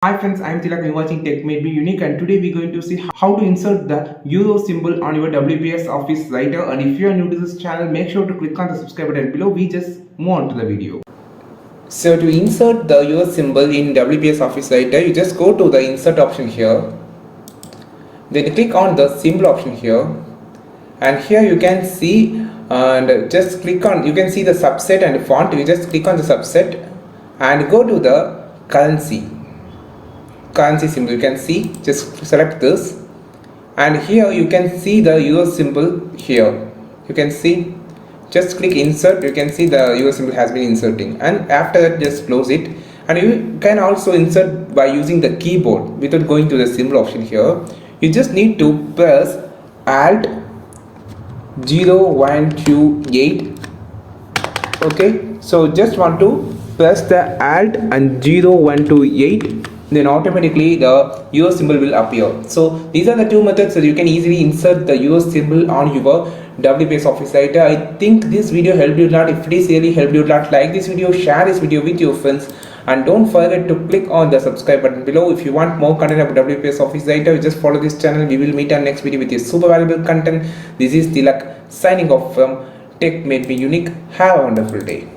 Hi friends, I am Tilak and you're watching Tech Made Me Unique, and today we're going to see how to insert the euro symbol on your WPS Office Writer. And if you are new to this channel, make sure to click on the subscribe button below. We just move on to the video. So to insert the euro symbol in WPS Office Writer, you just go to the insert option here. Then click on the symbol option here, and here you can see and just click on, you can see the subset and font. You just click on the subset and go to the currency symbol. You can see, just select this, and here you can see the euro symbol here. You can see, just click insert. You can see the euro symbol has been inserting, and after that just close it. And you can also insert by using the keyboard without going to the symbol option here. You just need to press Alt 0128. okay, so just want to press the Alt and 0128, then automatically the euro symbol will appear. So these are the two methods that you can easily insert the euro symbol on your WPS Office Writer. I think this video helped you a lot. If it is really helped you a lot, like this video, share this video with your friends, and don't forget to click on the subscribe button below. If you want more content about WPS Office Writer, just follow this channel. We will meet on next video with a super valuable content. This is Tilak signing off from Tech Made Me Unique. Have a wonderful day.